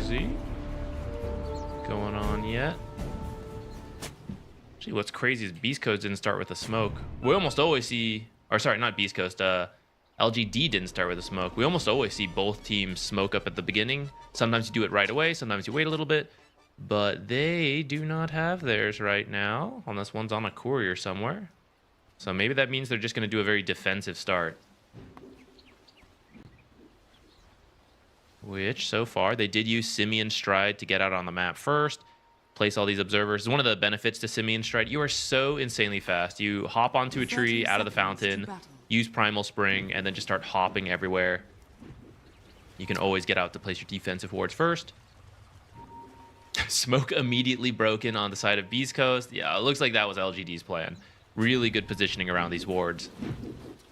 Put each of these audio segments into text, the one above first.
crazy going on yet. Actually, what's crazy is Beast Coast didn't start with a smoke. We almost always see, or sorry, not Beast Coast, LGD didn't start with a smoke. We almost always see both teams smoke up at the beginning. Sometimes you do it right away, sometimes you wait a little bit, but they do not have theirs right now, unless one's on a courier somewhere. So maybe that means they're just going to do a very defensive start. Which, so far, they did use Simian Stride to get out on the map first. Place all these observers. One of the benefits to Simian Stride, you are so insanely fast. You hop onto a tree out of the fountain, use Primal Spring, and then just start hopping everywhere. You can always get out to place your defensive wards first. Smoke immediately broken on the side of Beast Coast. Yeah, it looks like that was LGD's plan. Really good positioning around these wards.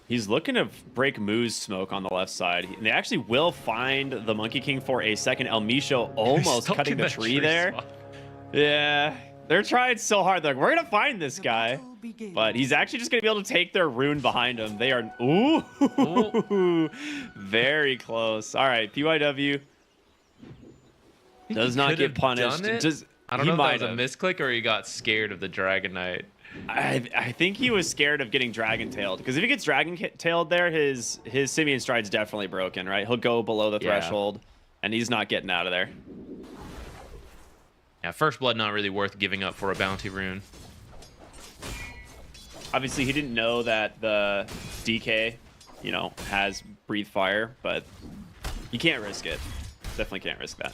He's looking to break Moo's smoke on the left side. And they actually will find the Monkey King for a second. El Micho almost cutting the tree there. Spot. Yeah, they're trying so hard. They're like, we're going to find this guy. But he's actually just going to be able to take their rune behind him. They are... Ooh. Very close. All right, PYW does not get punished. I don't know if that was a misclick or he got scared of the Dragon Knight. I think he was scared of getting Dragon Tailed, because if he gets Dragon Tailed there, his Simian Stride's definitely broken, right? He'll go below the threshold, and he's not getting out of there. Yeah, First Blood not really worth giving up for a bounty rune. Obviously, he didn't know that the DK, you know, has Breathe Fire, but you can't risk it. Definitely can't risk that.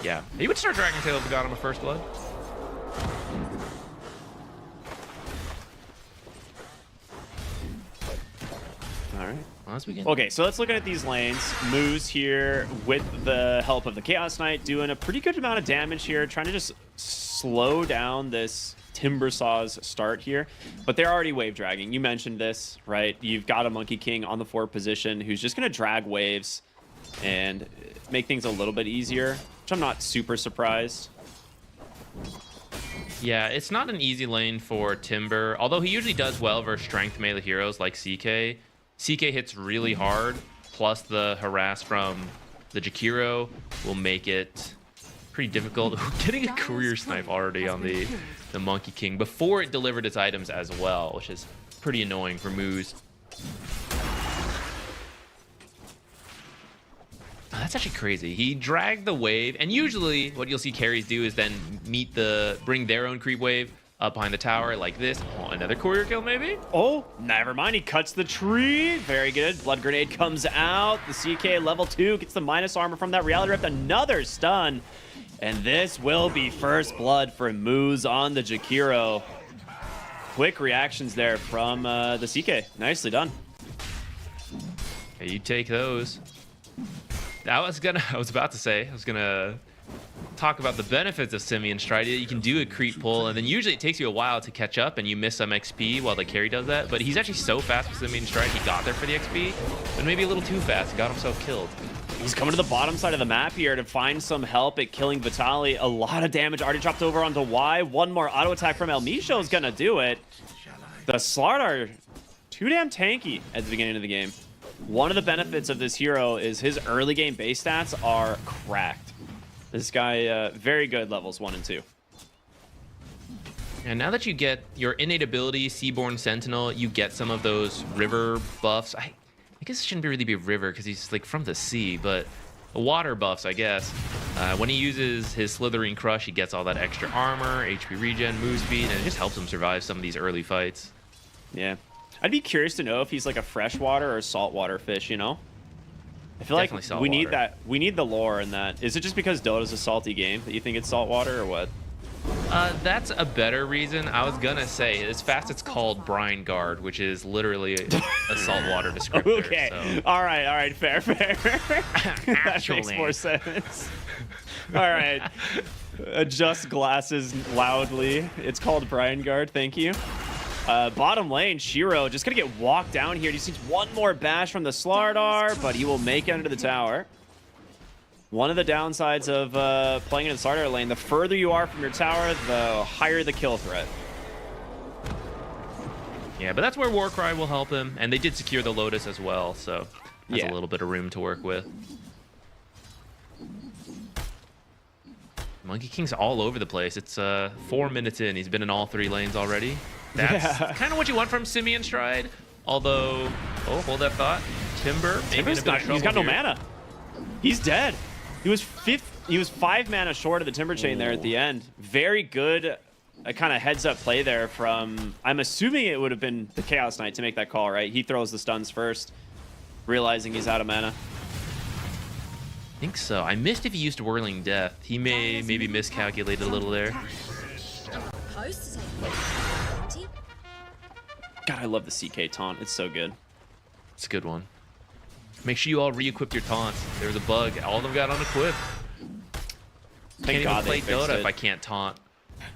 Yeah, he would start Dragon Tail if he got him a First Blood. All right. Well, okay, so let's look at these lanes. Moose here with the help of the Chaos Knight doing a pretty good amount of damage here, trying to just slow down this Timbersaw's start here. But they're already wave dragging. You mentioned this, right? You've got a Monkey King on the 4 position who's just going to drag waves and make things a little bit easier, which I'm not super surprised. Yeah, it's not an easy lane for Timber, although he usually does well versus strength melee heroes like CK. CK hits really hard, plus the harass from the Jakiro will make it pretty difficult. Getting a courier snipe already on the Monkey King before it delivered its items as well, which is pretty annoying for Moose. Oh, that's actually crazy. He dragged the wave, and usually what you'll see carries do is then bring their own creep wave up behind the tower like this. Oh, another courier kill maybe? Oh, never mind. He cuts the tree. Very good. Blood Grenade comes out. The CK level 2 gets the minus armor from that Reality Rift. Another stun. And this will be first blood for Moose on the Jakiro. Quick reactions there from the CK. Nicely done. Hey, you take those. I was about to say, I was gonna talk about the benefits of Simian Stride. You can do a creep pull, and then usually it takes you a while to catch up, and you miss some XP while the carry does that. But he's actually so fast with Simian Stride, he got there for the XP, but maybe a little too fast, got himself killed. He's coming to the bottom side of the map here to find some help at killing Vitali. A lot of damage already dropped over onto Y. One more auto attack from El Micho is gonna do it. The Slard are too damn tanky at the beginning of the game. One of the benefits of this hero is his early game base stats are cracked. This guy, very good levels 1 and 2. And now that you get your innate ability, Seaborn Sentinel, you get some of those river buffs. I guess it shouldn't really be river because he's like from the sea, but water buffs, I guess. When he uses his Slithering Crush, he gets all that extra armor, HP regen, move speed, and it just helps him survive some of these early fights. Yeah. I'd be curious to know if he's like a freshwater or saltwater fish, you know? I feel Definitely like we need that. We need the lore in that. Is it just because Dota's a salty game that you think it's saltwater or what? That's a better reason. I was gonna say, as fast it's called Brine Guard, which is literally a saltwater descriptor. Okay. So. All right. Fair. That makes more sense. All right. Adjust glasses loudly. It's called Brine Guard. Thank you. Bottom lane, Shiro just gonna get walked down here. He just needs one more bash from the Slardar, but he will make it under the tower. One of the downsides of playing in the Slardar lane, the further you are from your tower, the higher the kill threat. Yeah, but that's where Warcry will help him, and they did secure the Lotus as well, so that's a little bit of room to work with. Monkey King's all over the place. It's 4 minutes in. He's been in all 3 lanes already. That's kind of what you want from Simeon Stride. Although, oh, hold that thought. Timber, Timber's not, he's got no mana. He's dead. He was 5 mana short of the Timber Chain there at the end. Very good kind of heads up play there from, I'm assuming it would have been the Chaos Knight to make that call, right? He throws the stuns first, realizing he's out of mana. I think so. I missed if he used Whirling Death. He maybe miscalculated a little there. God, I love the CK taunt. It's so good. It's a good one. Make sure you all re-equip your taunts. There was a bug. All of them got unequipped. Thank God they they play fixed Dota it. if I can't taunt.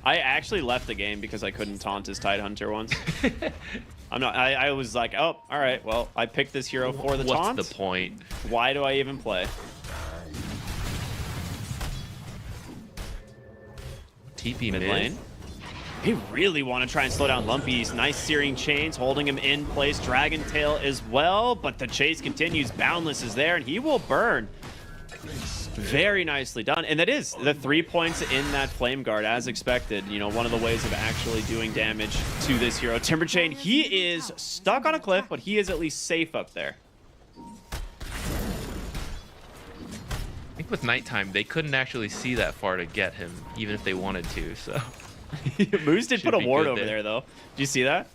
I actually left the game because I couldn't taunt his Tidehunter once. I was like, oh, all right, well, I picked this hero for the taunt. What's the point? Why do I even play? TP mid lane. They really want to try and slow down Lumpy's. Nice Searing Chains, holding him in place. Dragon Tail as well, but the chase continues. Boundless is there, and he will burn. Very nicely done. And that is the 3 points in that Flame Guard, as expected. You know, one of the ways of actually doing damage to this hero. Timber Chain, he is stuck on a cliff, but he is at least safe up there. I think with nighttime, they couldn't actually see that far to get him, even if they wanted to, so... Moose did put a ward over there. there, though. Did you see that?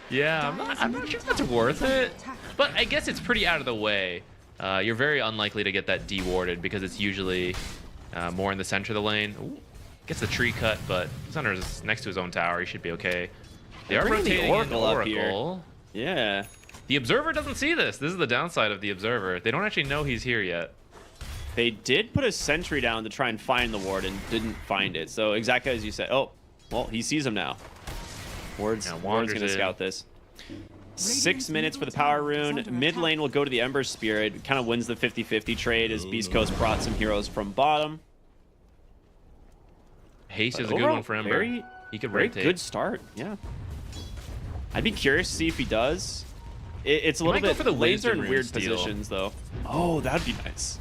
Yeah, I'm not sure if that's worth it, but I guess it's pretty out of the way. You're very unlikely to get that de-warded because it's usually more in the center of the lane. Ooh, gets the tree cut, but Sunner is next to his own tower. He should be okay. They are rotating the Oracle in up here. Oracle. Yeah. The Observer doesn't see this. This is the downside of the Observer. They don't actually know he's here yet. They did put a sentry down to try and find the ward and didn't find it. So exactly as you said. Oh, well, he sees him now. Ward's going to scout this. 6 minutes for the power rune. Mid lane will go to the Ember Spirit. Kind of wins the 50-50 trade as Beast Coast brought some heroes from bottom. Haste is a good one for Ember. He could rotate. Very good start, yeah. I'd be curious to see if he does. It's a little bit for the laser in rune weird steal. positions, though. Oh, that'd be nice.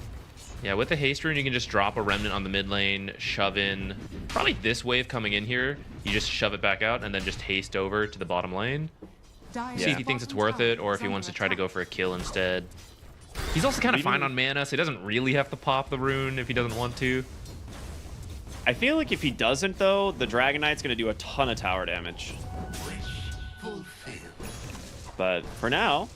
Yeah, with the haste rune, you can just drop a remnant on the mid lane, shove in probably this wave coming in here. You just shove it back out and then just haste over to the bottom lane. See if he thinks it's worth it or if he wants to try to go for a kill instead. He's also kind of fine on mana, so he doesn't really have to pop the rune if he doesn't want to. I feel like if he doesn't, though, the Dragon Knight's going to do a ton of tower damage. But for now,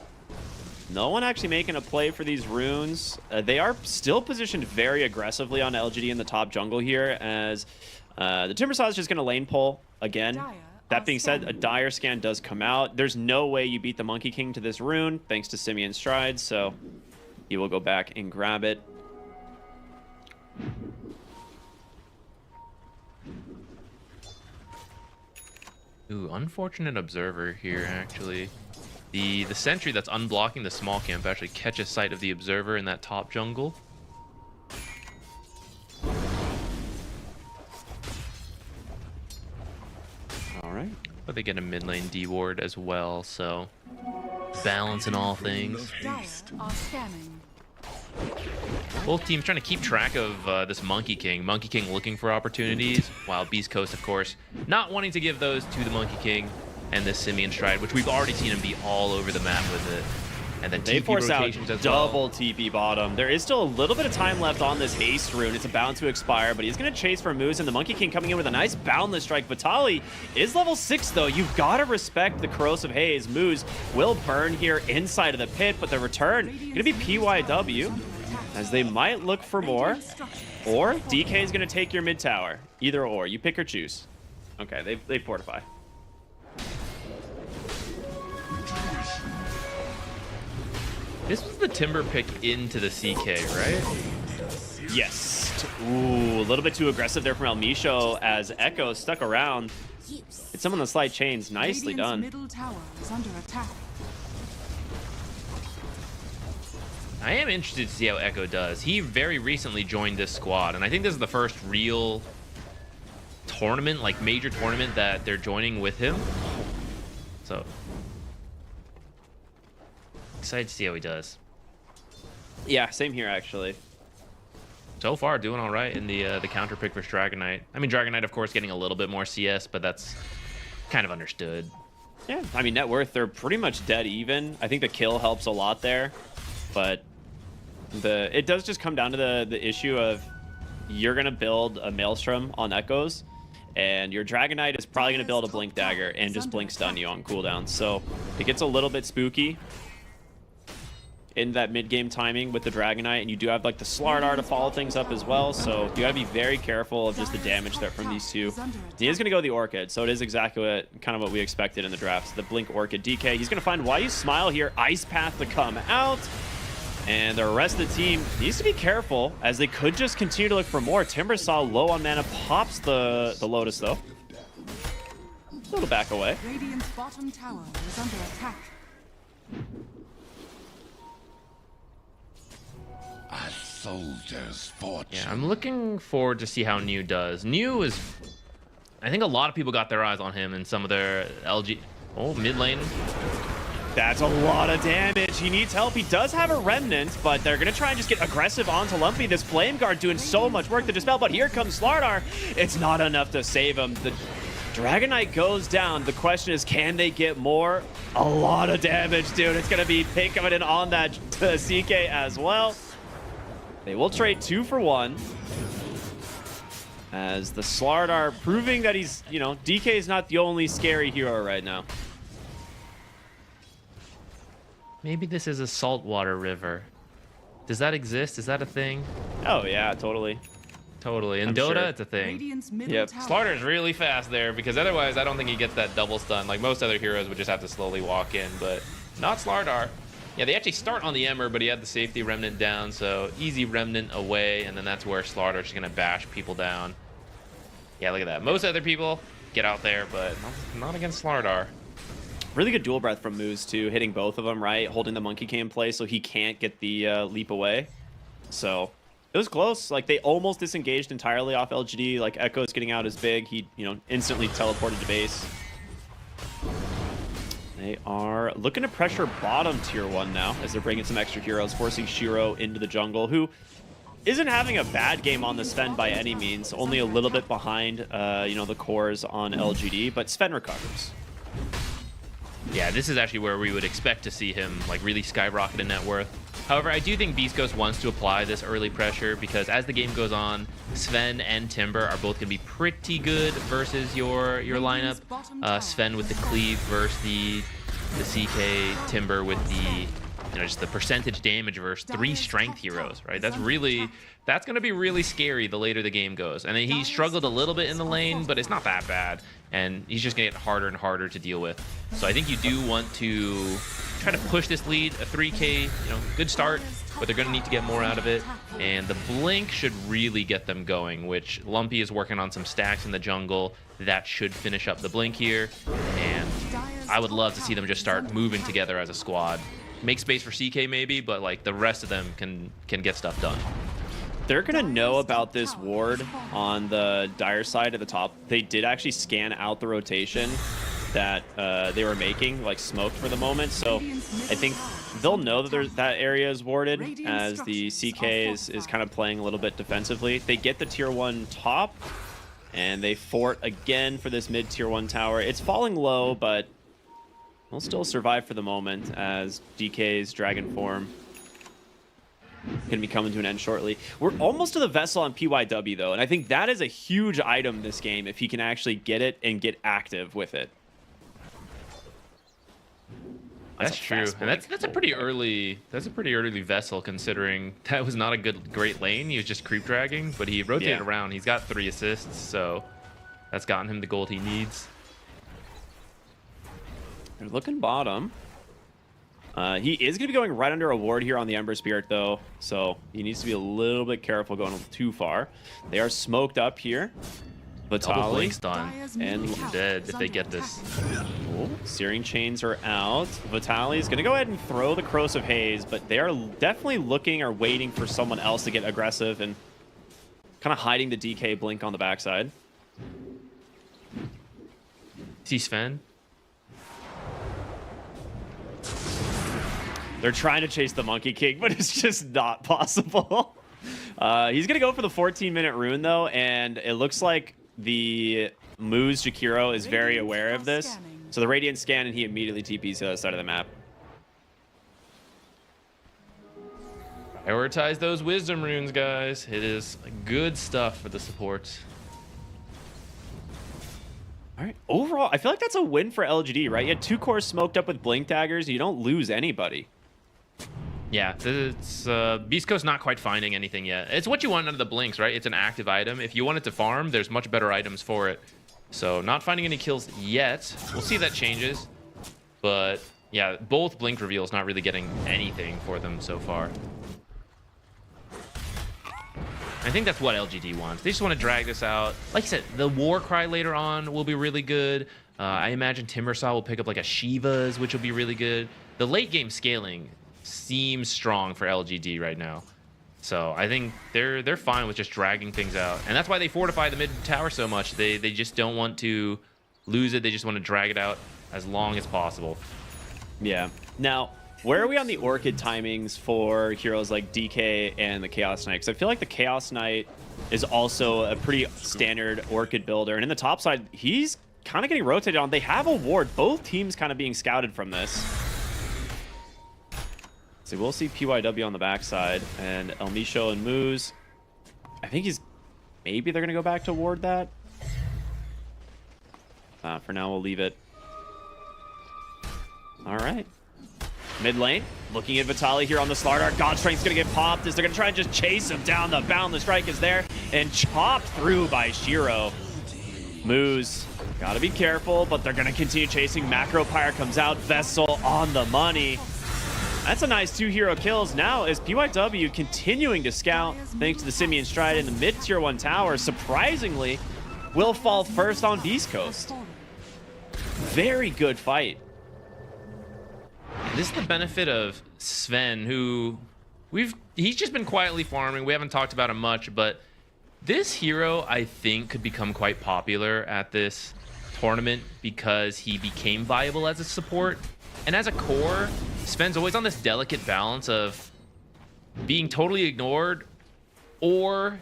no one actually making a play for these runes. They are still positioned very aggressively on LGD in the top jungle here, as the Timbersaw is just going to lane pull again. That being said, a Dire Scan does come out. There's no way you beat the Monkey King to this rune, thanks to Simeon Stride, so he will go back and grab it. Ooh, unfortunate Observer here, actually. The sentry that's unblocking the small camp actually catches sight of the Observer in that top jungle. All right. But they get a mid lane D-ward as well, so balance in all things. Both teams trying to keep track of this Monkey King. Monkey King looking for opportunities, while Beast Coast, of course, not wanting to give those to the Monkey King and this Simeon Stride, which we've already seen him be all over the map with it. And then they TP force out rotations as double well. TP bottom. There is still a little bit of time left on this haste rune. It's about to expire, but he's going to chase for Moose, and the Monkey King coming in with a nice boundless strike. Vitali is level 6, though. You've got to respect the Corrosive Haze. Moose will burn here inside of the pit, but the return going to be PYW, as they might look for more. Or DK is going to take your mid tower. Either or. You pick or choose. Okay, they fortify. This was the Timber pick into the CK, right? Yes. Ooh, a little bit too aggressive there from El Misho as Echo stuck around. It's some on the slide chains. Nicely done. Middle tower is under attack. I am interested to see how Echo does. He very recently joined this squad, and I think this is the first real tournament, like major tournament, that they're joining with him. So excited to see how he does. Yeah, same here, actually. So so far doing all right in the counter pick versus Dragon Knight. I mean, Dragon Knight, of course, getting a little bit more CS, but that's kind of understood. Yeah, I mean, net worth, they're pretty much dead even. I think the kill helps a lot there, but it does just come down to the issue of you're going to build a Maelstrom on Echoes, and your Dragon Knight is probably going to build a Blink Dagger and just Blink Stun you on cooldown. So it gets a little bit spooky in that mid-game timing with the Dragon Knight, and you do have like the Slardar to follow things up as well, so you gotta be very careful of just the damage threat from these two. He is gonna go the Orchid, so it is exactly what we expected in the draft. The Blink Orchid DK. He's gonna find Why You Smile here, Ice Path to come out, and the rest of the team needs to be careful as they could just continue to look for more. Timbersaw low on mana, pops the Lotus though. A little back away. Radiant's bottom tower is under attack. A soldier's fortune. Yeah, I'm looking forward to see how New does. New is, I think a lot of people got their eyes on him in some of their LG. Oh, mid lane. That's a lot of damage. He needs help. He does have a Remnant, but they're going to try and just get aggressive onto Lumpy. This Flame Guard doing so much work to dispel, but here comes Slardar. It's not enough to save him. The Dragon Knight goes down. The question is, can they get more? A lot of damage, dude. It's going to be Pink coming in on that CK as well. They will trade 2 for 1. As the Slardar proving that he's, you know, DK is not the only scary hero right now. Maybe this is a saltwater river. Does that exist? Is that a thing? Oh, yeah, totally. Totally. In I'm Dota, sure. it's a thing. Radiant's middle Yep. tower. Slardar's really fast there because otherwise I don't think he gets that double stun. Like most other heroes would just have to slowly walk in, but not Slardar. Yeah, they actually start on the Ember, but he had the safety Remnant down, so easy Remnant away, and then that's where Slardar's just going to bash people down. Yeah, look at that. Most other people get out there, but not against Slardar. Really good dual breath from Moose, too, hitting both of them, right? Holding the Monkey King in place so he can't get the leap away. So it was close. Like, they almost disengaged entirely off LGD. Like, Echo's getting out as big. He, you know, instantly teleported to base. They are looking to pressure bottom tier 1 now as they're bringing some extra heroes, forcing Shiro into the jungle, who isn't having a bad game on the Sven by any means. Only a little bit behind, you know, the cores on LGD, but Sven recovers. Yeah, this is actually where we would expect to see him like really skyrocket in net worth. However, I do think BEASTCOAST wants to apply this early pressure because as the game goes on, Sven and Timber are both going to be pretty good versus your lineup. Sven with the cleave versus the CK, Timber with the, you know, just the percentage damage versus 3 strength heroes, right? That's going to be really scary the later the game goes. And he struggled a little bit in the lane, but it's not that bad. And he's just going to get harder and harder to deal with. So I think you do want to try to push this lead, a 3K, you know, good start, but they're going to need to get more out of it. And the Blink should really get them going, which Lumpy is working on some stacks in the jungle. That should finish up the Blink here. And I would love to see them just start moving together as a squad. Make space for CK maybe, but like the rest of them can get stuff done. They're going to know about this ward on the Dire side at the top. They did actually scan out the rotation that they were making, like smoked for the moment. So I think they'll know that that area is warded as the CK is kind of playing a little bit defensively. They get the tier 1 top and they fort again for this mid tier 1 tower. It's falling low, but we'll still survive for the moment as DK's dragon form going to be coming to an end shortly. We're almost to the Vessel on PYW, though, and I think that is a huge item this game if he can actually get it and get active with it. That's true, and that's a pretty early Vessel considering that was not a great lane. He was just creep dragging, but he rotated around. He's got 3 assists, so that's gotten him the gold he needs. They're looking bottom. He is going to be going right under a ward here on the Ember Spirit, though, so he needs to be a little bit careful going too far. They are smoked up here. Double Blink Vitali stun. and Dead if they get this. oh, Searing Chains are out. Vitali is going to go ahead and throw the Corrosive Haze, but they are definitely looking or waiting for someone else to get aggressive and kind of hiding the DK Blink on the backside. See Sven? They're trying to chase the Monkey King, but it's just not possible. He's gonna go for the 14-minute rune though, and it looks like the Moose Jakiro is very aware of this. So the Radiant scan, and he immediately TPs to the other side of the map. Prioritize those wisdom runes, guys. It is good stuff for the supports. All right. Overall, I feel like that's a win for LGD, right? You had 2 cores smoked up with blink daggers. You don't lose anybody. Yeah, it's Beast Coast not quite finding anything yet. It's what you want out of the blinks, right? It's an active item. If you want it to farm, there's much better items for it. So not finding any kills yet. We'll see if that changes. But yeah, both blink reveals not really getting anything for them so far. I think that's what LGD wants. They just want to drag this out. Like you said, the war cry later on will be really good. I imagine Timbersaw will pick up like a Shiva's, which will be really good. The late game scaling seems strong for LGD right now. So I think they're fine with just dragging things out. And that's why they fortify the mid tower so much. They just don't want to lose it. They just want to drag it out as long as possible. Yeah. Now, where are we on the Orchid timings for heroes like DK and the Chaos Knight? Because I feel like the Chaos Knight is also a pretty standard Orchid builder. And in the top side, he's kind of getting rotated on. They have a ward. Both teams kind of being scouted from this. So we'll see PYW on the backside. And El Micho and Moose. I think maybe they're going to go back to ward that. For now, we'll leave it. All right. Mid lane, looking at Vitaly here on the Slardar. God Strength's gonna get popped as they're gonna try and just chase him down. The Boundless Strike is there and chopped through by Shiro. Moose, gotta be careful, but they're gonna continue chasing. Macro Pyre comes out, Vessel on the money. That's a nice 2 hero kills. Now is PYW continuing to scout thanks to the Simian Stride in the mid tier 1 tower. Surprisingly, will fall first on Beast Coast. Very good fight. This is the benefit of Sven, who he's just been quietly farming. We haven't talked about him much, but this hero, I think, could become quite popular at this tournament because he became viable as a support. And as a core, Sven's always on this delicate balance of being totally ignored or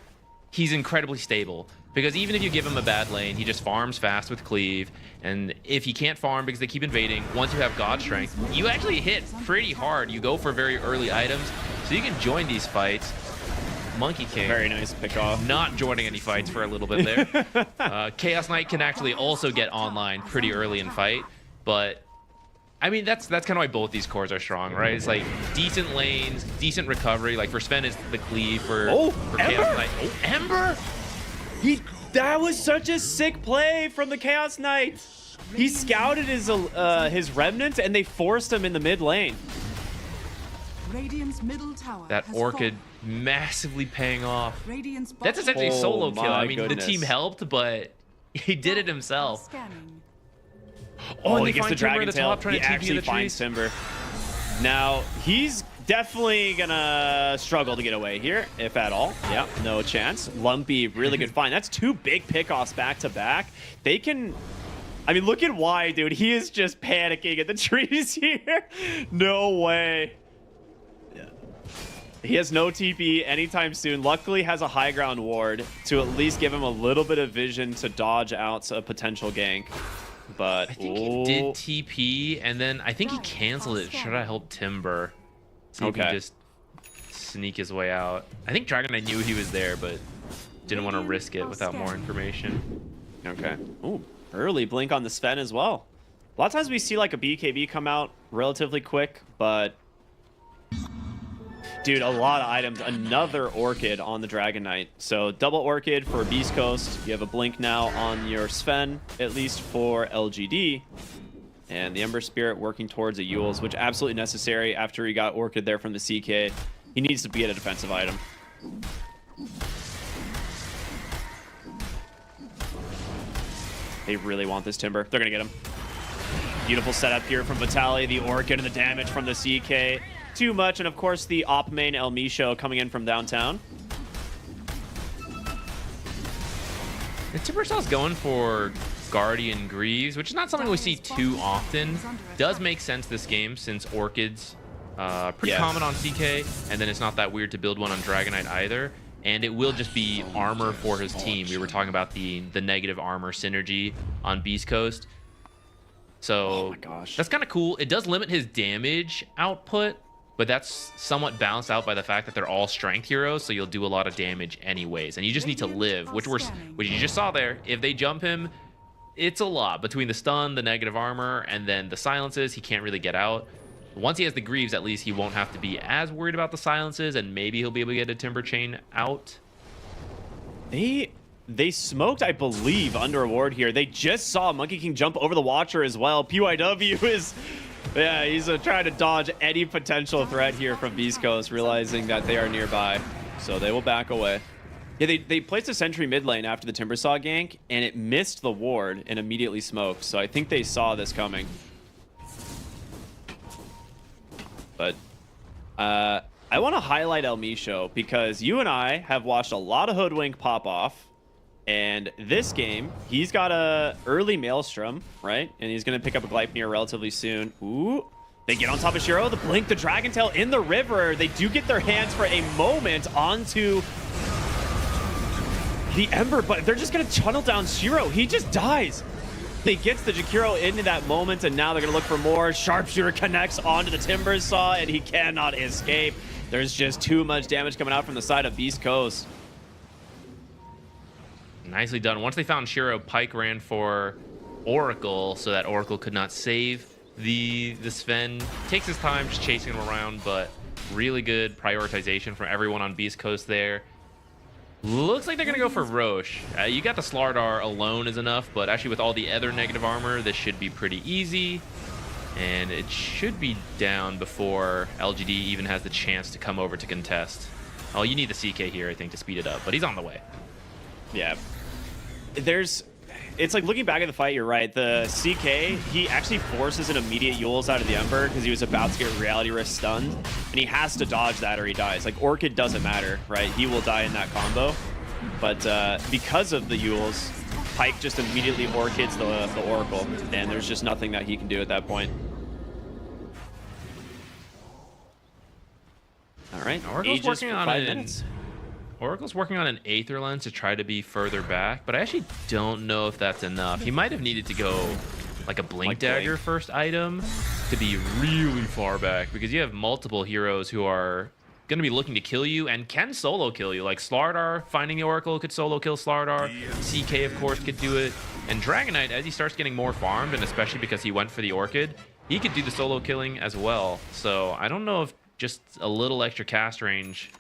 he's incredibly stable. Because even if you give him a bad lane, he just farms fast with cleave. And if he can't farm because they keep invading, once you have God Strength, you actually hit pretty hard. You go for very early items, so you can join these fights. Monkey King. Very nice pick off. Not joining any fights for a little bit there. Chaos Knight can actually also get online pretty early in fight. But, I mean, that's kind of why both these cores are strong, right? It's like decent lanes, decent recovery. Like for Sven, it's the cleave. For Chaos Knight. Oh, Ember! That was such a sick play from the Chaos Knight. He scouted his remnants and they forced him in the mid lane. Radiant's middle tower That has Orchid fallen. massively paying off. Radiant's That's bottom essentially a solo my kill. I mean, goodness. the team helped, but he did it himself. scanning. Oh, and he they gets the find Timber Dragon at the Tail. top, trying He to TP actually the finds trees. Timber. Now, he's definitely gonna struggle to get away here, if at all. Yeah, no chance. Lumpy, really good find. That's 2 big pickoffs back to back. They can... I mean, look at why, dude. He is just panicking at the trees here. No way. Yeah. He has no TP anytime soon. Luckily, has a high ground ward to at least give him a little bit of vision to dodge out a potential gank. But I think he did TP, and then I think he canceled it. Should I help Timber? See if he just sneak his way out. I think Dragon Knight knew he was there, but didn't want to risk it without more information. Okay. Ooh, early blink on the Sven as well. A lot of times we see like a BKB come out relatively quick, but... Dude, a lot of items. Another Orchid on the Dragon Knight. So double Orchid for Beast Coast. You have a blink now on your Sven, at least for LGD. And the Ember Spirit working towards a Yule's, which absolutely necessary after he got Orchid there from the CK. He needs to be at a defensive item. They really want this Timber. They're going to get him. Beautiful setup here from Vitaly. The Orchid and the damage from the CK. Too much. And of course, the op main El Micho coming in from downtown. Timbersaw's going for Guardian Greaves, which is not something we see too often. Does make sense this game since Orchids pretty common on CK, and then it's not that weird to build one on Dragon Knight either. and it will just be armor for his team. We were talking about the negative armor synergy on Beast Coast. So Oh my gosh. that's kind of cool. It does limit his damage output, but that's somewhat balanced out by the fact that they're all strength heroes, so you'll do a lot of damage anyways. And you just need to live, which you just saw there. If they jump him, it's a lot. Between the stun, the negative armor, and then the silences, he can't really get out. Once he has the Greaves, at least he won't have to be as worried about the silences, and maybe he'll be able to get a Timber Chain out. They smoked, I believe, under a ward here. They just saw Monkey King jump over the Watcher as well. PYW is, yeah, he's trying to dodge any potential threat here from Beast Coast, realizing that they are nearby. So they will back away. Yeah, they placed a sentry mid lane after the Timbersaw gank, and it missed the ward and immediately smoked. So I think they saw this coming. But I want to highlight El Misho because you and I have watched a lot of Hoodwink pop off. And this game, he's got a early Maelstrom, right? And he's going to pick up a Gleipnir relatively soon. Ooh. They get on top of Shiro. The Blink, the Dragon Tail in the river. They do get their hands for a moment onto the Ember, but they're just going to tunnel down Shiro. He just dies. They gets the Jakiro into that moment, and now they're going to look for more. Sharpshooter connects onto the Timbersaw, and he cannot escape. There's just too much damage coming out from the side of Beast Coast. Nicely done. Once they found Shiro, Pyke ran for Oracle so that Oracle could not save the Sven. Takes his time just chasing him around, but really good prioritization from everyone on Beast Coast there. Looks like they're going to go for Roche. You got the Slardar alone is enough, but actually with all the other negative armor, this should be pretty easy. And it should be down before LGD even has the chance to come over to contest. Oh, you need the CK here, I think, to speed it up, but he's on the way. Yeah. It's like looking back at the fight, you're right. The CK, he actually forces an immediate Yules out of the Ember because he was about to get Reality Risk stunned. And he has to dodge that or he dies. Like, Orchid doesn't matter, right? He will die in that combo. But because of the Yules, Pyke just immediately Orchids the Oracle. And there's just nothing that he can do at that point. All right. Oracle's working on 5 minutes. Oracle's working on an Aether Lens to try to be further back, but I actually don't know if that's enough. He might have needed to go like a Blink Dagger first item to be really far back, because you have multiple heroes who are going to be looking to kill you and can solo kill you. Like Slardar, finding the Oracle could solo kill Slardar. CK, of course, could do it. And Dragonite, as he starts getting more farmed, and especially because he went for the Orchid, he could do the solo killing as well. So I don't know if just a little extra cast range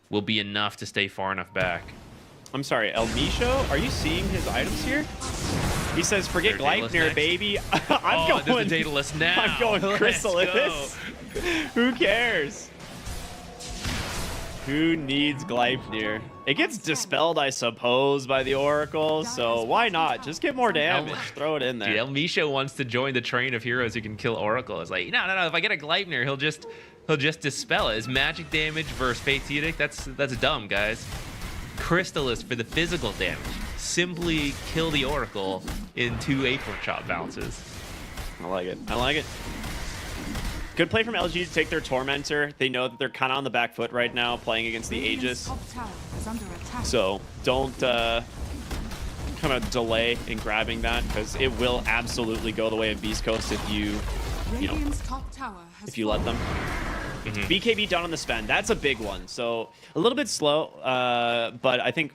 will be enough to stay far enough back. I'm sorry, El Misho, are you seeing his items here? He says, forget Gleipnir, baby. I'm going Daedalus now. I'm going Chrysalis. Who cares? Who needs Gleipnir? It gets dispelled, I suppose, by the Oracle, so why not? Just get more damage. Throw it in there. Dude, El Misho wants to join the train of heroes who can kill Oracle. It's like, no. If I get a Gleipnir, he'll just dispel it. His magic damage versus Fate's Edict, that's dumb, guys. Crystallis for the physical damage. Simply kill the Oracle in 2 Acorn Chop bounces. I like it. I like it. Good play from LG to take their Tormentor. They know that they're kind of on the back foot right now, playing against the Aegis. So don't kind of delay in grabbing that, because it will absolutely go the way of Beast Coast if you let them. BKB done on the Sven. That's a big one. So a little bit slow, but I think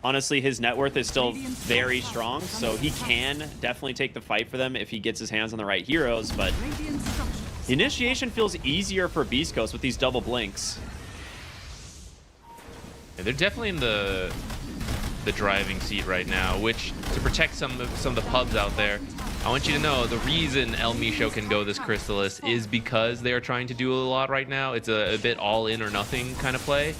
honestly his net worth is still very strong, so he can definitely take the fight for them if he gets his hands on the right heroes. But initiation feels easier for Beast Coast with these double blinks. Yeah, they're definitely in the driving seat right now, which, to protect some of the pubs out there, I want you to know the reason El Misho can go this Crystallis is because they are trying to do a lot right now. It's a bit all in or nothing kind of play,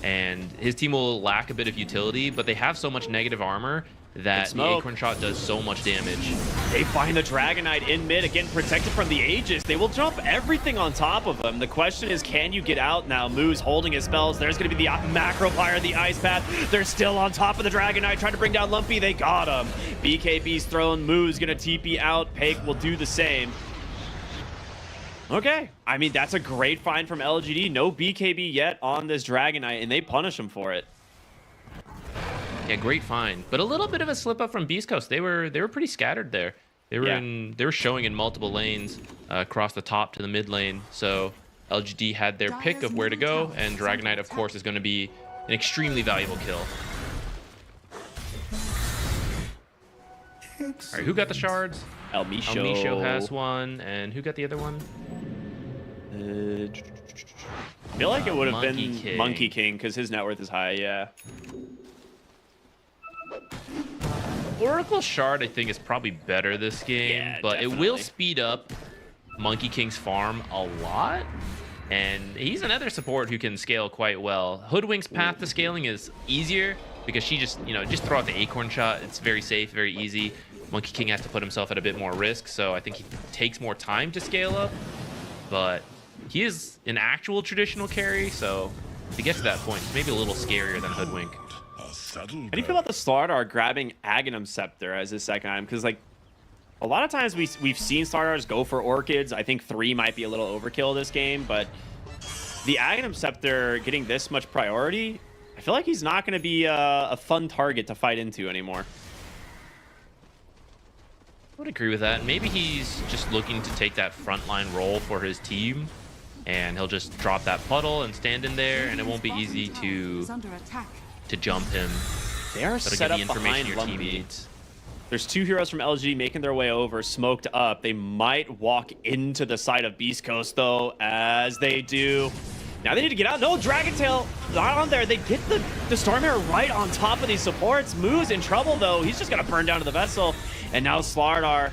and his team will lack a bit of utility, but they have so much negative armor that the Acorn Shot does so much damage. They find the Dragonite in mid, again protected from the Aegis. They will jump everything on top of him. The question is, can you get out now? Moo's holding his spells. There's going to be the Macro Fire, the Ice Path. They're still on top of the Dragonite, trying to bring down Lumpy. They got him. BKB's thrown. Moo's going to TP out. Pyke will do the same. Okay. I mean, that's a great find from LGD. No BKB yet on this Dragonite, and they punish him for it. Yeah, great find, but a little bit of a slip up from Beast Coast. They were pretty scattered there. They were showing in multiple lanes across the top to the mid lane. So LGD had their pick of where to go, and Dragonite, of course, is going to be an extremely valuable kill. All right, who got the shards? El Misho. El Misho has one, and who got the other one? I feel like it would have been King. Monkey King because his net worth is high. Yeah. Oracle Shard, I think, is probably better this game, Yeah, but definitely. it will speed up Monkey King's farm a lot. And he's another support who can scale quite well. Hoodwink's path to scaling is easier because she just, just throw out the acorn shot. It's very safe, very easy. Monkey King has to put himself at a bit more risk, so I think he takes more time to scale up. But he is an actual traditional carry, so to get to that point, it's maybe a little scarier than Hoodwink. How do you feel about the Slardar grabbing Aghanim Scepter as his second item? Because, like, a lot of times we've seen Slardars go for Orchids. I think 3 might be a little overkill this game, but the Aghanim Scepter getting this much priority, I feel like he's not going to be a fun target to fight into anymore. I would agree with that. Maybe he's just looking to take that frontline role for his team, and he'll just drop that puddle and stand in there, and it won't be easy to jump him. They are That'll set give up the information behind your Lumpy. teammates. There's 2 heroes from LGD making their way over, smoked up. They might walk into the side of Beast Coast, though, as they do. Now they need to get out. No, Dragon Tail not on there. They get the Stormare right on top of these supports. Moo's in trouble, though. He's just going to burn down to the vessel. And now Slardar,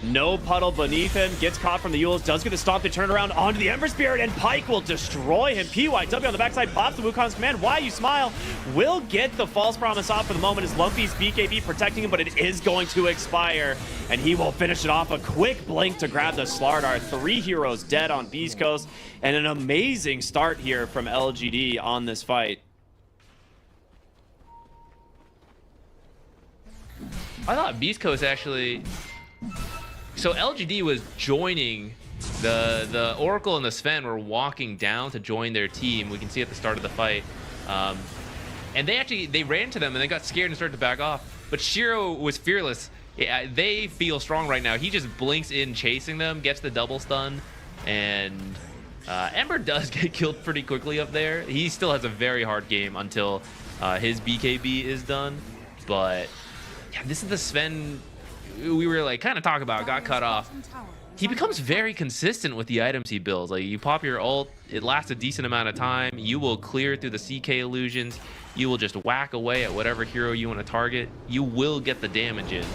no puddle beneath him, gets caught from the Yules, does get a stomp to turn around onto the Ember Spirit, and Pike will destroy him. PYW on the backside pops the Wukong's command. Why you smile? Will get the false promise off for the moment as Lumpy's BKB protecting him, but it is going to expire, and he will finish it off. A quick blink to grab the Slardar. 3 heroes dead on Beast Coast, and an amazing start here from LGD on this fight. I thought Beast Coast actually... So LGD was joining the Oracle and the Sven were walking down to join their team. We can see at the start of the fight. And they ran to them and they got scared and started to back off. But Shiro was fearless. They feel strong right now. He just blinks in chasing them, gets the double stun, and Ember does get killed pretty quickly up there. He still has a very hard game until his BKB is done. But yeah, this is the Sven we were like kind of talking about, got cut off. He becomes very consistent with the items he builds. Like, you pop your ult, it lasts a decent amount of time. You will clear through the CK illusions. You will just whack away at whatever hero you want to target. You will get the damage in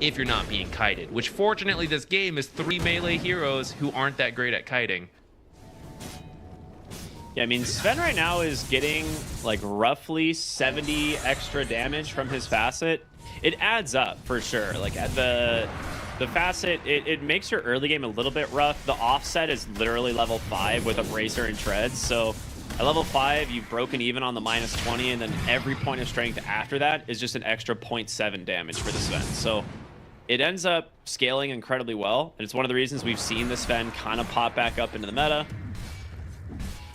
if you're not being kited, which fortunately this game is 3 melee heroes who aren't that great at kiting. Yeah, I mean, Sven right now is getting like roughly 70 extra damage from his facet. It adds up for sure. Like, at the facet, it makes your early game a little bit rough. The offset is literally level 5 with a bracer and treads. So at level 5, you've broken even on the -20, and then every point of strength after that is just an extra 0.7 damage for the Sven. So it ends up scaling incredibly well, and it's one of the reasons we've seen the Sven kind of pop back up into the meta.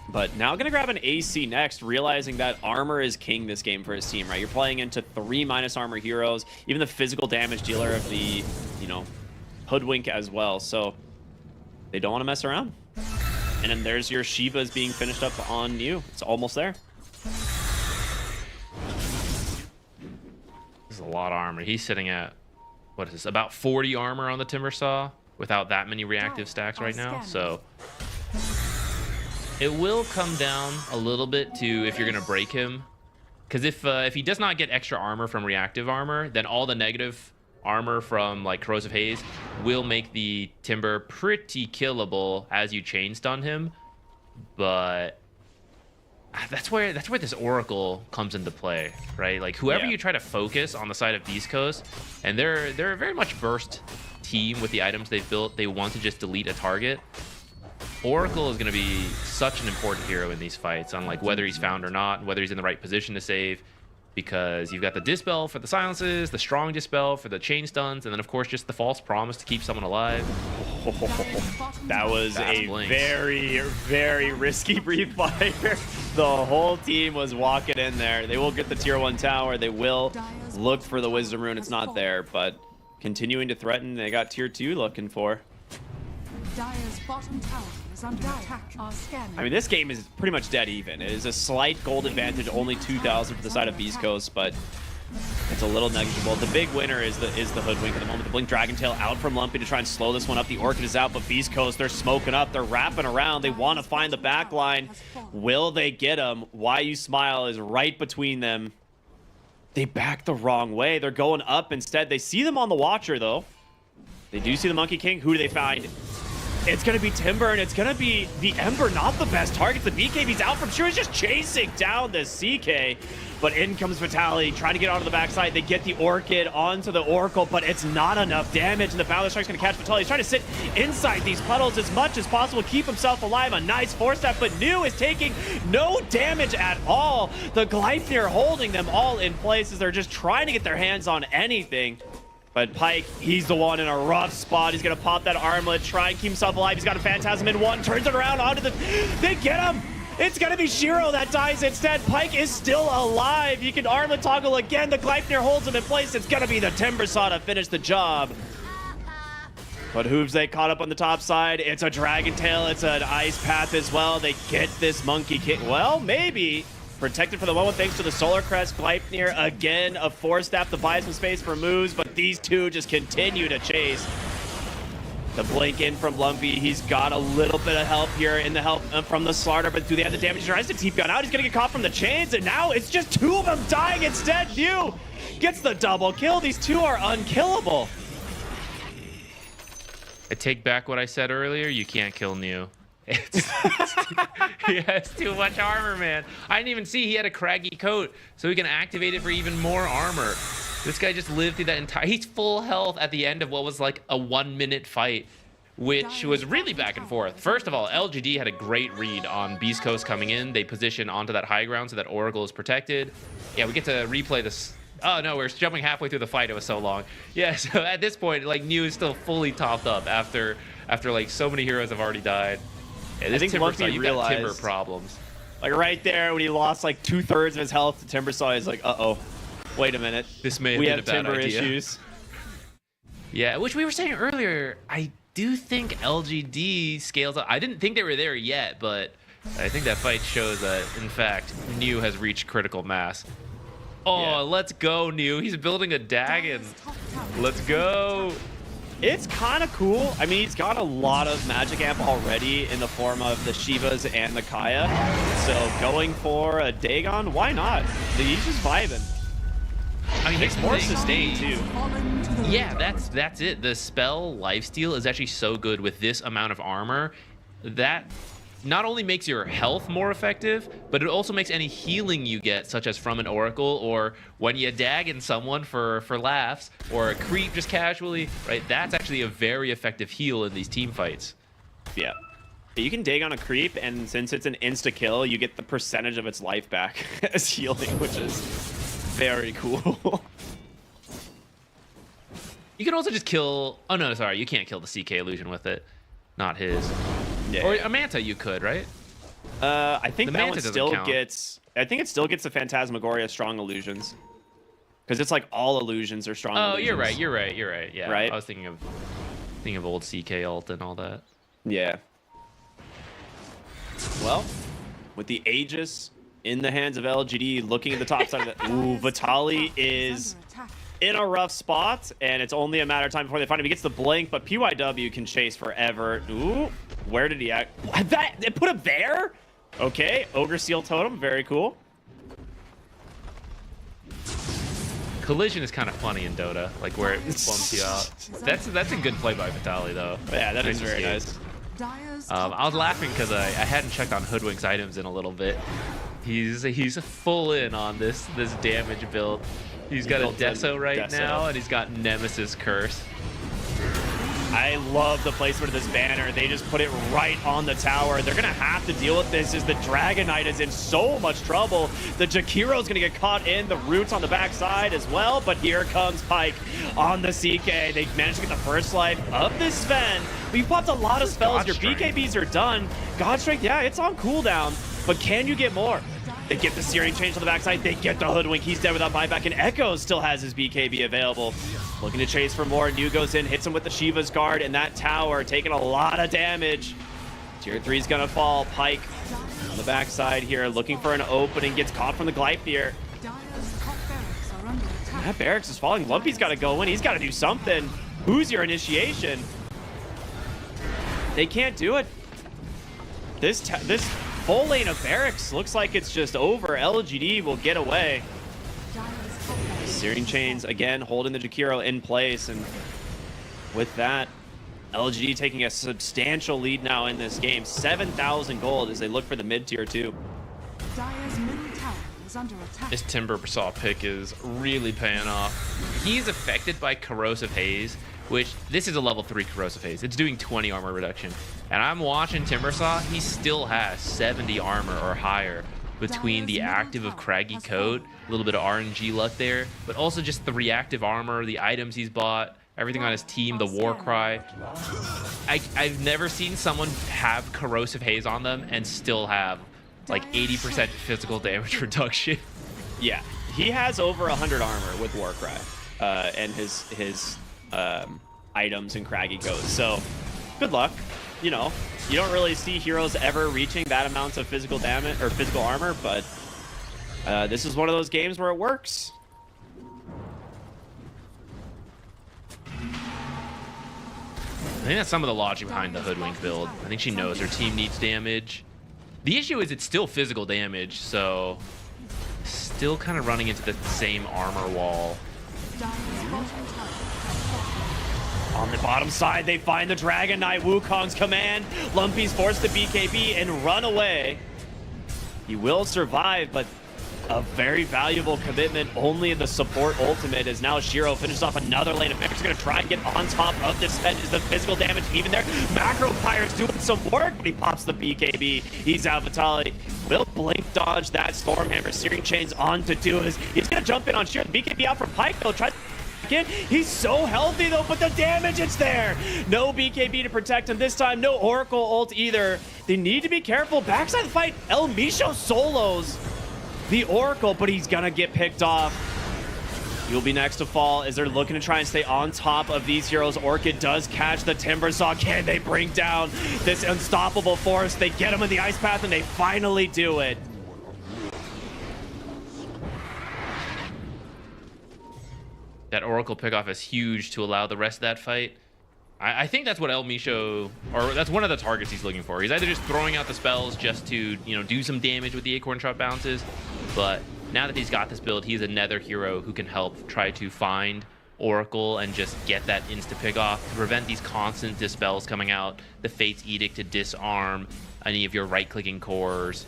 But now going to grab an AC next, realizing that armor is king this game for his team, right? You're playing into 3 minus armor heroes, even the physical damage dealer of the, Hoodwink as well. So they don't want to mess around. And then there's your Shivas being finished up on you. It's almost there. This is a lot of armor. He's sitting at, what is this, about 40 armor on the Timbersaw without that many reactive stacks right now. So it will come down a little bit to if you're going to break him. Because if he does not get extra armor from reactive armor, then all the negative armor from like Corrosive Haze will make the Timber pretty killable as you chain stun him. But that's where this Oracle comes into play, right? Like, whoever you try to focus on the side of Beast Coast, and they're a very much burst team with the items they've built. They want to just delete a target. Oracle is going to be such an important hero in these fights, on like whether he's found or not, whether he's in the right position to save. because you've got the Dispel for the silences, the strong Dispel for the chain stuns, and then of course just the false promise to keep someone alive. That was Fast a blinks. very, very risky Breathe Fire. The whole team was walking in there. They will get the tier 1 tower. They will look for the Wisdom Rune. It's not there, but continuing to threaten. They got tier 2 looking for. Dire's bottom tower is under attack. Are scanning. I mean, this game is pretty much dead even. It is a slight gold advantage, only 2,000 for the side of Beast Coast, but it's a little negligible. The big winner is the Hoodwink at the moment. The Blink Dragon Tail out from Lumpy to try and slow this one up. The Orchid is out, but Beast Coast, they're smoking up. They're wrapping around. They want to find the back line. Will they get him? Why You Smile is right between them. They back the wrong way. They're going up instead. They see them on the Watcher, though. They do see the Monkey King. Who do they find? It's going to be Timber, and it's going to be the Ember, not the best targets. The BKB's out from sure. He's just chasing down the CK, but in comes Vitality, trying to get onto the backside. They get the Orchid onto the Oracle, but it's not enough damage, and the Valor Strike's going to catch Vitality. He's trying to sit inside these puddles as much as possible, keep himself alive. A nice force step, but New is taking no damage at all. The Gleipnir holding them all in place as they're just trying to get their hands on anything. But Pyke, he's the one in a rough spot. He's going to pop that armlet, try and keep himself alive. He's got a Phantasm in one, turns it around onto the... They get him! It's going to be Shiro that dies instead. Pyke is still alive. You can armlet toggle again. The Gleipnir holds him in place. It's going to be the Timbersaw to finish the job. But Hooves, they caught up on the top side. It's a Dragon Tail. It's an Ice Path as well. They get this Monkey King. Well, maybe... Protected for the moment thanks to the Solar Crest. Gleipnir again, a Force Staff to buy some space for moves, but these two just continue to chase. The blink in from Lumpy. He's got a little bit of help here in the help from the Slaughter, but do they have the damage? He tries to TP on out. He's going to get caught from the chains, and now it's just two of them dying instead. New gets the double kill. These two are unkillable. I take back what I said earlier. You can't kill New. He has too much armor, man. I didn't even see he had a craggy coat, so he can activate it for even more armor. This guy just lived through that entire... He's full health at the end of what was like a 1-minute fight, which was really back and forth. First of all, LGD had a great read on Beast Coast coming in. They position onto that high ground so that Oracle is protected. Yeah, we get to replay this. Oh no, we're jumping halfway through the fight. It was so long. Yeah, so at this point, like, New is still fully topped up after like so many heroes have already died. Yeah, this I think Timbersaw, you've got Timber realized, problems. like right there when he lost like 2/3 of his health to Timbersaw, he's like, uh-oh, wait a minute. This may have we been have a bad Timber idea. issues. Yeah, which we were saying earlier, I do think LGD scales up. I didn't think they were there yet, but I think that fight shows that, in fact, New has reached critical mass. Oh, Yeah. let's go, New. He's building a Dagon. Let's go. It's kind of cool. I mean, he's got a lot of magic amp already in the form of the Shivas and the Kaya. So going for a Dagon, why not? He's just vibing. I mean, It's more sustained too. Yeah, that's it. The spell Lifesteal is actually so good with this amount of armor that not only makes your health more effective, but it also makes any healing you get, such as from an Oracle, or when you Dagon someone for laughs, or a creep just casually, right? That's actually a very effective heal in these team fights. Yeah. You can Dagon a creep, and since it's an insta-kill, you get the percentage of its life back as healing, which is very cool. You can also just kill... Oh, no, sorry. You can't kill the CK illusion with it. Not his. Yeah. Or a Manta you could, right? I think The that Manta one doesn't still count. gets... I think it still gets the Phantasmagoria strong illusions. Because it's like all illusions are strong illusions. Oh, you're right. Yeah, Right? I was thinking of old CK ult and all that. Yeah. Well, with the Aegis in the hands of LGD, looking at the top side of it. Ooh, Vitali is in a rough spot, and it's only a matter of time before they find him. He gets the blink, but PYW can chase forever. Ooh, where did he act? They put him there? Okay, Ogre Seal Totem, very cool. Collision is kind of funny in Dota, like where it bumps you out. That's a good play by Vitali, though. Yeah, that is Nice to very see. nice. I was laughing because I hadn't checked on Hoodwink's items in a little bit. He's full in on this damage build. He's got a built in Deso right Deso. now, and he's got Nemesis Curse. I love the placement of this banner. They just put it right on the tower. They're gonna have to deal with this as the Dragon Knight is in so much trouble. The Jakiro's gonna get caught in the roots on the backside as well, but here comes Pyke on the CK. They managed to get the first life of this Sven. But you popped a lot of spells. Your BKBs are done. God Strength, yeah, it's on cooldown, but can you get more? They get the Searing Change on the backside. They get the Hoodwink. He's dead without buyback, and Echo still has his BKB available. Looking to chase for more. New goes in, hits him with the Shiva's Guard, and that tower taking a lot of damage. Tier 3 is going to fall. Pyke on the backside here, looking for an opening. Gets caught from the Glyphere. That barracks is falling. Lumpy's got to go in. He's got to do something. Who's your initiation? They can't do it. This full lane of barracks looks like it's just over. LGD will get away. Searing Chains again holding the Jakiro in place, and with that, LGD taking a substantial lead now in this game. 7,000 gold as they look for the mid tier 2. Dire's middle tower is under attack. This Timbersaw pick is really paying off. He's affected by Corrosive Haze, which this is a level 3 Corrosive Haze. It's doing 20 armor reduction. And I'm watching Timbersaw, he still has 70 armor or higher between the active of Craggy Coat, a little bit of RNG luck there, but also just the reactive armor, the items he's bought, everything on his team, the war cry. I've never seen someone have Corrosive Haze on them and still have like 80% physical damage reduction. Yeah, he has over 100 armor with war cry and his items and Craggy Coat. So good luck. You know, you don't really see heroes ever reaching that amounts of physical damage or physical armor, but this is one of those games where it works. I think that's some of the logic behind the Hoodwink build. I think she knows her team needs damage. The issue is it's still physical damage, so still kind of running into the same armor wall. On the bottom side, they find the Dragon Knight, Wukong's command. Lumpy's forced to BKB and run away. He will survive, but a very valuable commitment only in the support ultimate, as now Shiro finishes off another lane of Victor's going to try and get on top of this Sven. Is the physical damage even there? Macro Pyre's doing some work, but he pops the BKB. He's out. Vitality will blink dodge that Stormhammer. Searing Chains on to do this. He's going to jump in on Shiro. BKB out for Pyke, though. Tries He's so healthy though, but the damage, it's there. No BKB to protect him this time. No Oracle ult either. They need to be careful. Backside the fight, El Misho solos the Oracle, but he's gonna get picked off. He'll be next to fall as they're looking to try and stay on top of these heroes. Orchid does catch the Timbersaw. Can they bring down this unstoppable force? They get him in the ice path and they finally do it. That Oracle pickoff is huge to allow the rest of that fight. I think that's what El Misho, or that's one of the targets he's looking for. He's either just throwing out the spells just to, you know, do some damage with the Acorn Shot bounces, but now that he's got this build, he's another hero who can help try to find Oracle and just get that insta pickoff, prevent these constant dispels coming out, the Fate's Edict to disarm any of your right-clicking cores.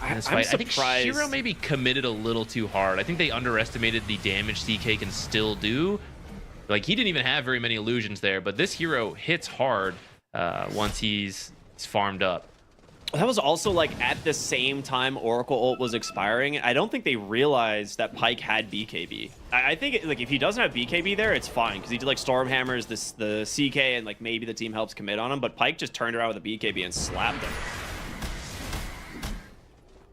I'm I think surprised. Shiro maybe committed a little too hard. I think they underestimated the damage CK can still do. Like, he didn't even have very many illusions there, but this hero hits hard once he's farmed up. That was also like at the same time Oracle ult was expiring. I don't think they realized that Pyke had BKB. I think like if he doesn't have BKB there, it's fine because he did like Stormhammers, the CK, and like maybe the team helps commit on him. But Pyke just turned around with a BKB and slapped him.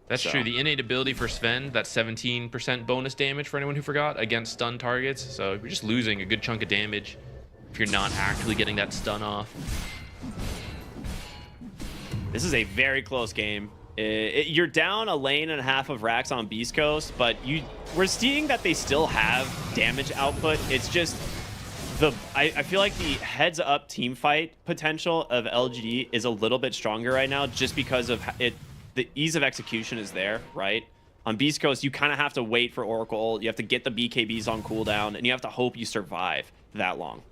That's true. The innate ability for Sven, that 17% bonus damage for anyone who forgot against stun targets. So you're just losing a good chunk of damage if you're not actually getting that stun off. This is a very close game. You're down a lane and a half of racks on Beast Coast, but we're seeing that they still have damage output. It's just I feel like the heads up team fight potential of LGD is a little bit stronger right now just because of it. The ease of execution is there, right? On Beast Coast, you kind of have to wait for Oracle ult. You have to get the BKBs on cooldown, and you have to hope you survive that long.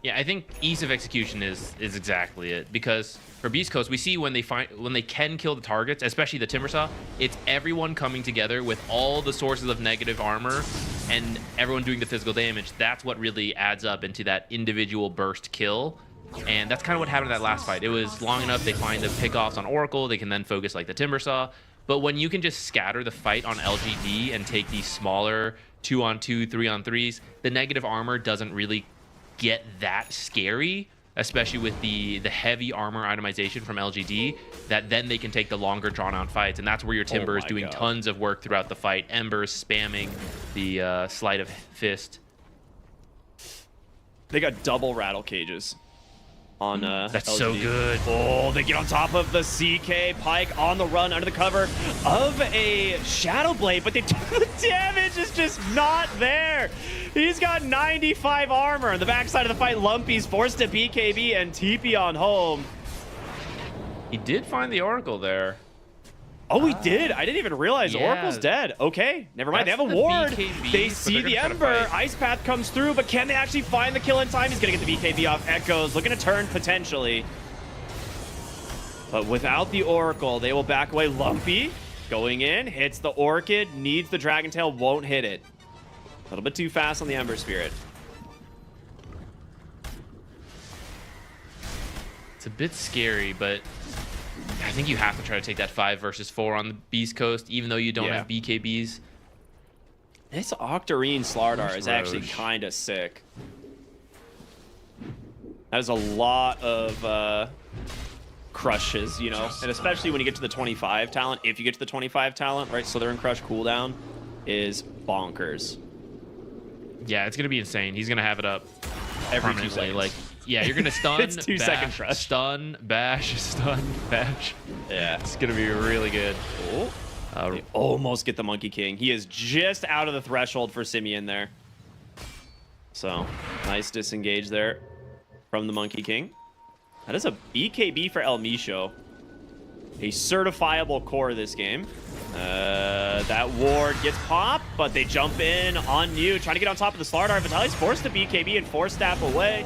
Yeah, I think ease of execution is exactly it, because for Beast Coast, we see when they can kill the targets, especially the Timbersaw, it's everyone coming together with all the sources of negative armor and everyone doing the physical damage, that's what really adds up into that individual burst kill. And that's kind of what happened in that last fight. It was long enough, they find the pickoffs on Oracle, they can then focus like the Timbersaw. But when you can just scatter the fight on LGD and take these smaller 2-on-2, 3-on-3s, the negative armor doesn't really get that scary, especially with the heavy armor itemization from LGD, that then they can take the longer drawn-out fights. And that's where your Timber is doing tons of work throughout the fight. Embers spamming the Sleight of Fist. They got double rattle cages on that's LGD. so good. Oh, they get on top of the CK. Pyke on the run under the cover of a Shadow Blade, but the damage is just not there. He's got 95 armor. On the backside of the fight, Lumpy's forced to BKB and TP on home. He did find the Oracle there. Oh, he did. I didn't even realize yeah. Oracle's dead. Okay, never mind. They That's have a the ward. BKBs, They but see they're the gonna try to Ember. fight. Ice Path comes through, but can they actually find the kill in time? He's going to get the BKB off Echoes. Looking to turn potentially. But without the Oracle, they will back away. Lumpy going in. Hits the Orchid. Needs the Dragon Tail. Won't hit it. A little bit too fast on the Ember Spirit. It's a bit scary, but I think you have to try to take that 5 versus 4 on the Beast Coast, even though you don't have BKBs. This Octarine Slardar is actually Roche. kind of sick. That is a lot of crushes, you know, and especially when you get to the 25 talent. If you get to the 25 talent, right? Slither and Crush cooldown is bonkers. Yeah, it's gonna be insane. He's gonna have it up Every 2 permanently. seconds. Like, yeah, you're gonna stun, It's 2 bash, second crush. stun, bash, stun, bash. Yeah. It's gonna be really good. They almost get the Monkey King. He is just out of the threshold for Simeon there. So, nice disengage there from the Monkey King. That is a BKB for El Misho. A certifiable core this game. That ward gets popped, but they jump in on New, trying to get on top of the Slardar. Vitaly's forced to BKB and 4-stap away.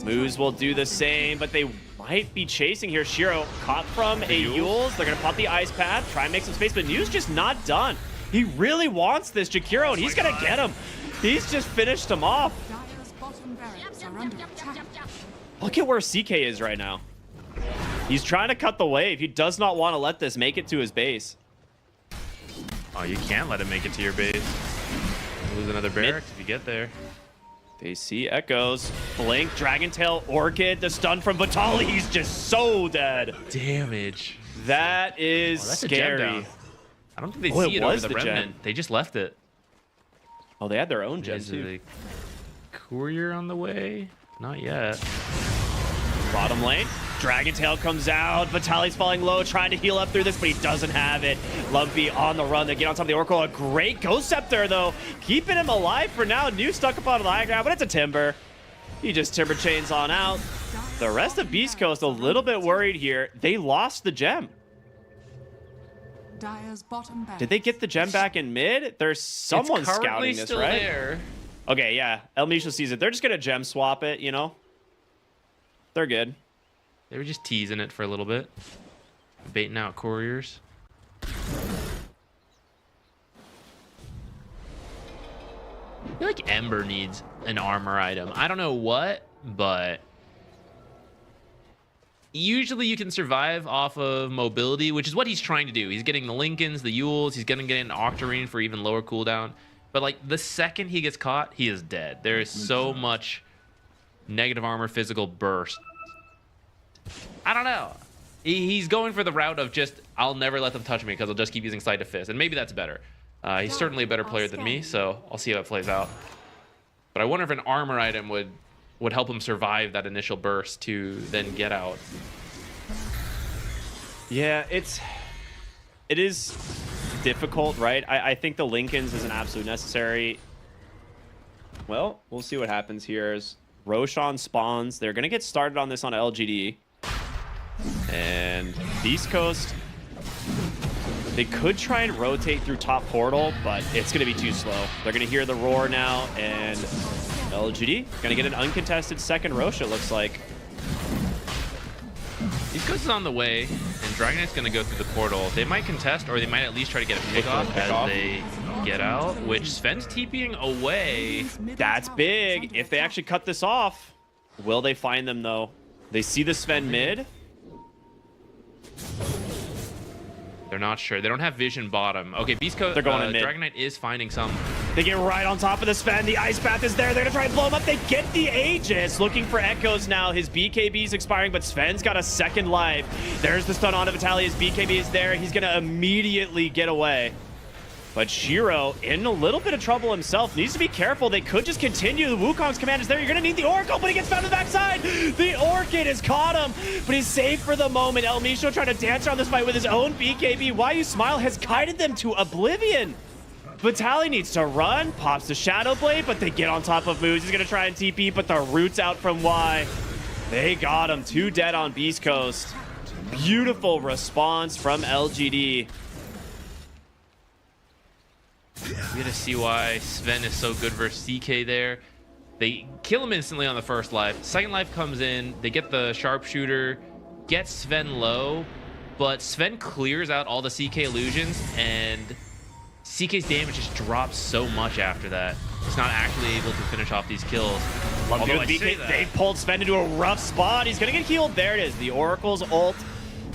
Moose will do the same, but they might be chasing here. Shiro caught from a Yules. They're going to pop the Ice Path, try and make some space, but New's just not done. He really wants this Jakiro, and he's going to get him. He's just finished him off. Dire's bottom barracks are under attack. Look at where CK is right now. He's trying to cut the wave. He does not want to let this make it to his base. Oh, you can't let him make it to your base. Lose another barracks if you get there. They see Echoes. Blink, Dragon Tail, Orchid, the stun from Vitali. He's just so dead. Damage. That is That's a gem scary. down. I don't think they Oh, see it it over was the the gem. remnant. They just left it. Oh, they had their own gem Is too. the courier on the way? Not yet. Bottom lane, Dragon Tail comes out. Vitali's falling low, trying to heal up through this, but he doesn't have it. Lumpy on the run. They get on top of the Oracle. A great Ghost Scepter, though, keeping him alive for now. New stuck up on the high ground, but it's a Timber. He just Timber chains on out. The rest of Beast Coast a little bit worried here. They lost the gem. Dire's bottom barracks. Did they get the gem back in mid? There's someone It's currently scouting this, still right? there. Okay, yeah. El Misha sees it. They're just gonna gem swap it, you know? They're good. They were just teasing it for a little bit. Baiting out couriers. I feel like Ember needs an armor item. I don't know what, but usually you can survive off of mobility, which is what he's trying to do. He's getting the Lincolns, the Yules. He's going to get an Octarine for even lower cooldown. But like the second he gets caught, he is dead. There is so much negative armor, physical burst. I don't know. He's going for the route of just, I'll never let them touch me because I'll just keep using Sleight of Fist. And maybe that's better. He's certainly a better player than me, so I'll see how it plays out. But I wonder if an armor item would help him survive that initial burst to then get out. Yeah, it is difficult, right? I think the Lincolns is an absolute necessary. Well, we'll see what happens here as Roshan spawns. They're going to get started on this on LGD. And Beast Coast, they could try and rotate through top portal, but it's going to be too slow. They're going to hear the roar now, and LGD going to get an uncontested second Rosh, it looks like. Beast Coast is on the way, and Dragon Knight's going to go through the portal. They might contest, or they might at least try to get a pick off as they get out, which Sven's TPing away. That's big. If they actually cut this off, will they find them, though? They see the Sven mid. They're not sure. They don't have vision bottom. Okay, BEASTCOAST, They're going in mid. Dragon Knight is finding some. They get right on top of the Sven. The Ice Path is there. They're going to try and blow him up. They get the Aegis. Looking for Echoes now. His BKB is expiring, but Sven's got a second life. There's the stun onto Vitaly. His BKB is there. He's going to immediately get away. But Shiro, in a little bit of trouble himself, needs to be careful. They could just continue. The Wukong's command is there. You're going to need the Oracle, but he gets found to the backside. The Orchid has caught him, but he's safe for the moment. El Misho trying to dance around this fight with his own BKB. Why You Smile has guided them to oblivion. Vitaly needs to run, pops the Shadow Blade, but they get on top of Moose. He's going to try and TP, but the root's out from Y. They got him. 2 dead on BEASTCOAST. Beautiful response from LGD. We gotta see why Sven is so good versus CK there. They kill him instantly on the first life. Second life comes in. They get the sharpshooter, get Sven low, but Sven clears out all the CK illusions, and CK's damage just drops so much after that. He's not actually able to finish off these kills. Although they pulled Sven into a rough spot. He's gonna get healed. There it is. The Oracle's ult.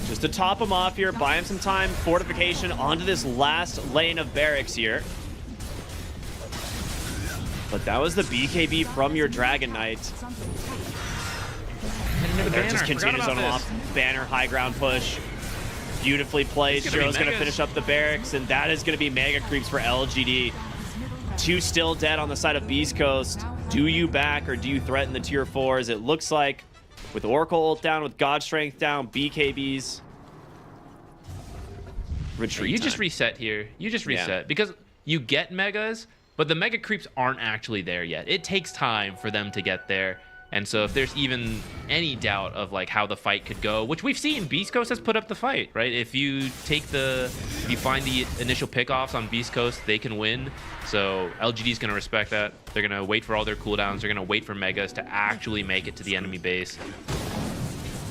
Just to top him off here, buy him some time, fortification onto this last lane of barracks here. But that was the BKB from your Dragon Knight. There just continues on off. Banner, high ground push. Beautifully played. Shiro's going to finish up the barracks, and that is going to be mega creeps for LGD. 2 still dead on the side of BEASTCOAST. Do you back or do you threaten the tier 4s? It looks like with Oracle ult down, with God Strength down, BKBs. Retreat You time. just reset here. You just reset because you get megas, but the mega creeps aren't actually there yet. It takes time for them to get there. And so if there's even any doubt of like how the fight could go, which we've seen, BEASTCOAST has put up the fight, right? If you find the initial pickoffs on BEASTCOAST, they can win. So LGD's gonna respect that. They're gonna wait for all their cooldowns. They're gonna wait for megas to actually make it to the enemy base.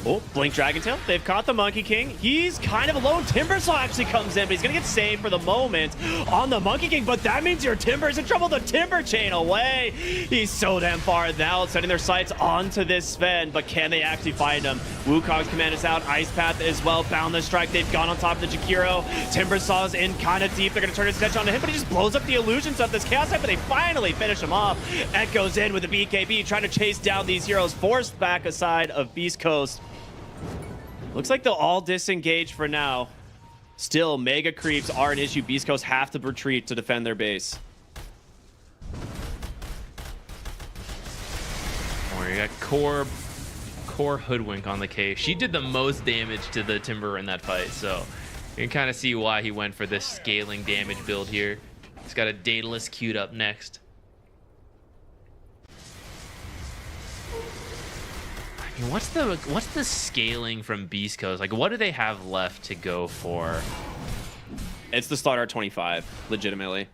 Oh, Blink Dragontail. They've caught the Monkey King. He's kind of alone. Timbersaw actually comes in, but he's going to get saved for the moment on the Monkey King. But that means your Timber's in trouble. The Timber chain away. He's so damn far now, sending their sights onto this Sven. But can they actually find him? Wukong's command is out. Ice Path as well. Boundless Strike. They've gone on top of the Jakiro. Timbersaw's in kind of deep. They're going to turn his attention onto him, but he just blows up the illusions of this Chaos Knight. But they finally finish him off. Echoes in with the BKB, trying to chase down these heroes. Forced back aside of BEASTCOAST. Looks like they'll all disengage for now. Still, mega creeps are an issue. BEASTCOAST have to retreat to defend their base. Oh, you got Core Hoodwink on the cave. She did the most damage to the Timber in that fight, so you can kind of see why he went for this scaling damage build here. He's got a Daedalus queued up next. What's the scaling from BEASTCOAST? Like, what do they have left to go for? It's the Slaughter 25, legitimately.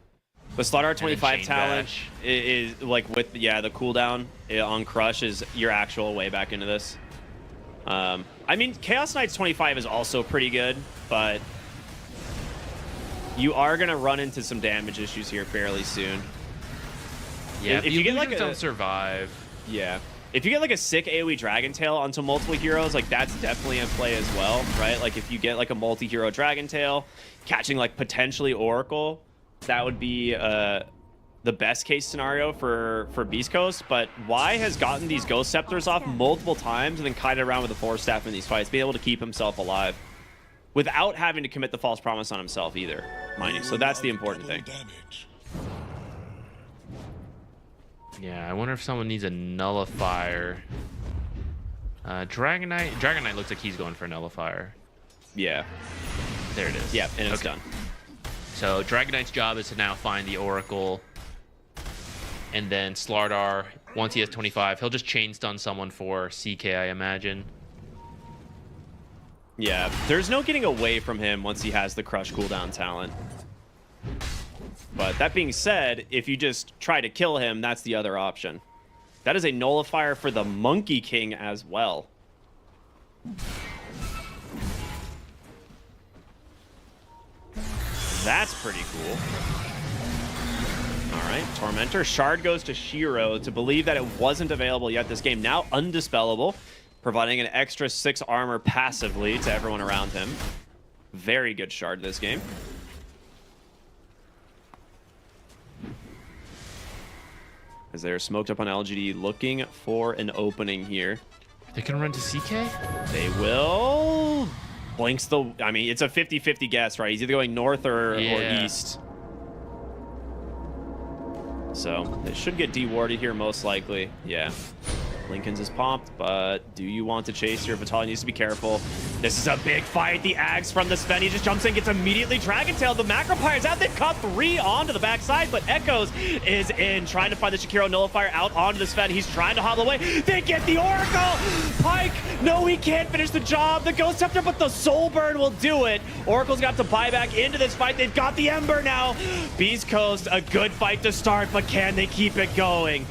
The Slaughter 25 talent is like with the cooldown on Crush is your actual way back into this. I mean, Chaos Knight's 25 is also pretty good, but you are gonna run into some damage issues here fairly soon. Yeah, if you get like don't survive. Yeah. If you get like a sick AoE Dragon Tail onto multiple heroes, like that's definitely in play as well, right? Like if you get like a multi-hero Dragon Tail, catching like potentially Oracle, that would be the best case scenario for BEASTCOAST. But Y has gotten these Ghost Scepters off multiple times and then kited around with the Force Staff in these fights, be able to keep himself alive without having to commit the false promise on himself either, mind you. So that's the important thing. Yeah, I wonder if someone needs a nullifier. Dragon Knight looks like he's going for a nullifier. Yeah. There it is. Yeah, and it's done. So Dragon Knight's job is to now find the Oracle. And then Slardar, once he has 25, he'll just chain stun someone for CK, I imagine. Yeah, there's no getting away from him once he has the Crush cooldown talent. But that being said, if you just try to kill him, that's the other option. That is a nullifier for the Monkey King as well. That's pretty cool. All right, Tormentor. Shard goes to Shiro to believe that it wasn't available yet this game. Now undispellable, providing an extra 6 armor passively to everyone around him. Very good Shard this game. As they're smoked up on LGD, looking for an opening here. They can run to CK? They will. Blinks the... I mean, it's a 50-50 guess, right? He's either going north or east. So they should get dewarded here most likely. Yeah. Lincoln's is pumped, but do you want to chase here? Vitaly needs to be careful. This is a big fight. The Ags from the Sven. He just jumps in, gets immediately Dragon Tail. The Macro Pyre's out. They've caught 3 onto the backside, but Echoes is in, trying to find the Shakiro Nullifier out onto the Sven. He's trying to hobble away. They get the Oracle! Pyke! No, he can't finish the job. The Ghost Scepter, but the Soul Burn will do it. Oracle's got to buy back into this fight. They've got the Ember now. Beast Coast, a good fight to start, but can they keep it going?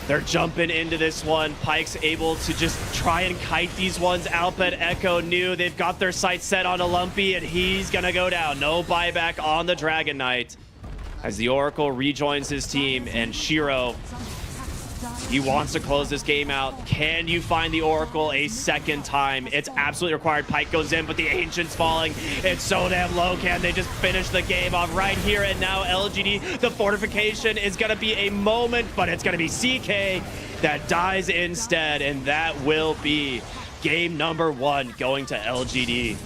They're jumping into this one. Pyke's able to just try and kite these ones out, but Echo knew they've got their sights set on a Lumpy, and he's gonna go down. No buyback on the Dragon Knight. As the Oracle rejoins his team, and Shiro, he wants to close this game out. Can you find the Oracle a second time? It's absolutely required. Pyke goes in, but the Ancient's falling. It's so damn low. Can they just finish the game off right here and now? LGD, the fortification is going to be a moment, but it's going to be CK that dies instead, and that will be game number 1 going to LGD.